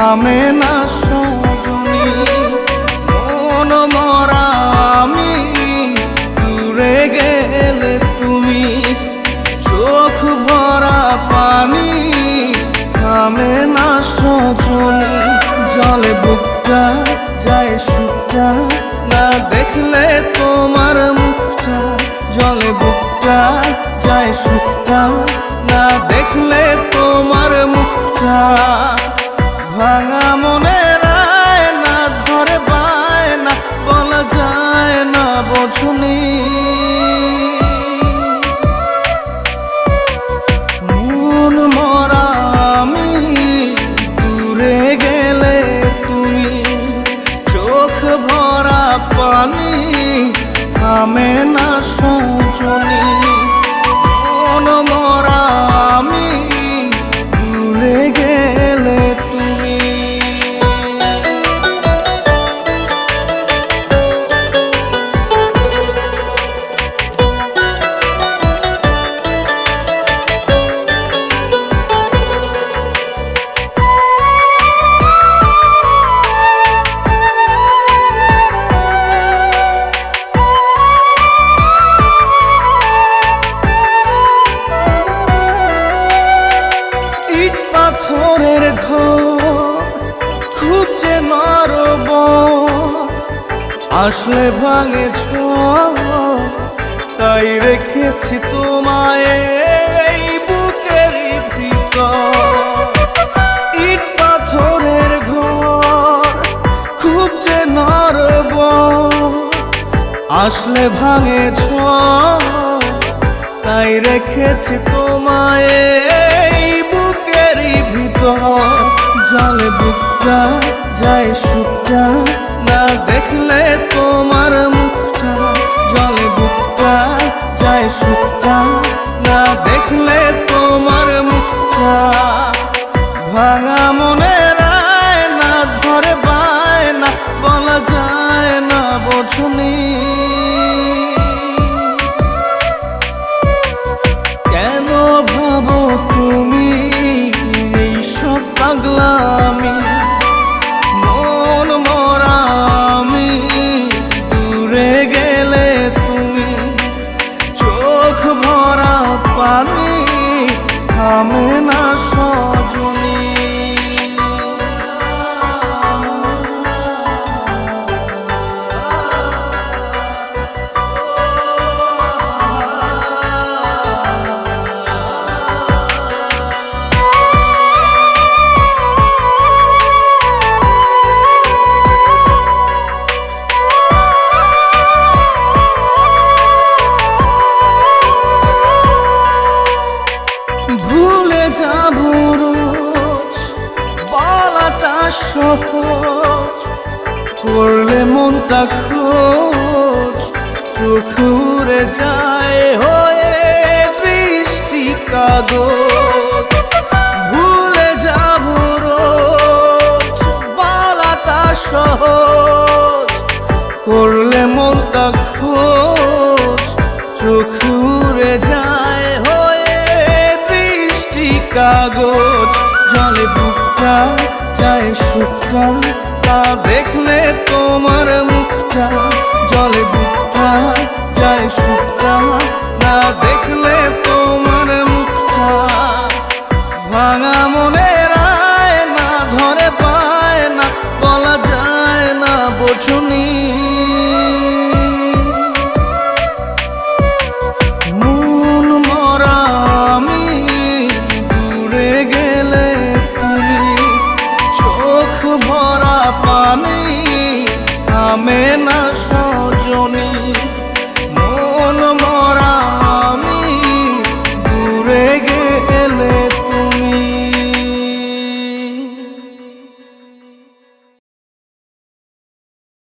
থামে না সজনী। মন মরা আমি, দূরে গেলে তুমি, চোখ ভরা পানি, থামে না সজনী। জলে বুকটা যায় সুখটা, না দেখলে তোমার মুখটা। জলে বুকটা যায় সুখটা, না দেখলে তোমার মুখটা। ভাঙা মনের আয়না ধরে বায়না, বলা যায় না বোঝনি। মন মরা আমি, দূরে গেলে তুমি, চোখ ভরা পানি, থামে না সজনী। মন মরা আমি, দূরে গেলে তুমি। পাথরের ঘর খুব যে নরম, আসলে ভাঙে ঝড়, তাই রেখেছি তোমায় এই বুকের ভিতর। ইট পাথরের ঘর খুব যে নরম, আসলে ভাঙে ঝড়, তাই রেখেছি তোমায় এই বুকেরই ভিতর। জলে বুকটা যায় সুখটা, না দেখলে তোমার মুখটা। জলে বুকটা যায় সুখটা, না দেখলে তোমার মুখটা। ভাঙা মনের আয়না ধরে বায়না, বলা যায় না বোঝনি। কেন ভাবো তুমি এইসব পাগলামি? মন মরা আমি, দূরে গেলে তুমি, চোখ ভরা পানি, থামে না সজনী। ভুলে যাবো রোজ বলাটা সহজ, করলে মনটা খোঁজ, চোখ উড়ে যায় হয়ে বৃষ্টি কাগজ। ভুলে যাবো রোজ বলাটা সহজ, করলে মনটা খোঁজ, চোখ উড়ে যায় কাগজ। জলে বুকটা যায় সুখটা, তা দেখলে তোমার মুখটা। জলে বুকটা যায় সুখটা, না দেখলে তোমার মুখটা। ভাঙা মনের আয়না ধরে বায়না, বলা যায় না বোঝনি। মন মরা আমি, দূরে গেলে তুমি, চোখ ভরা পানি, থামে না সজনী। মন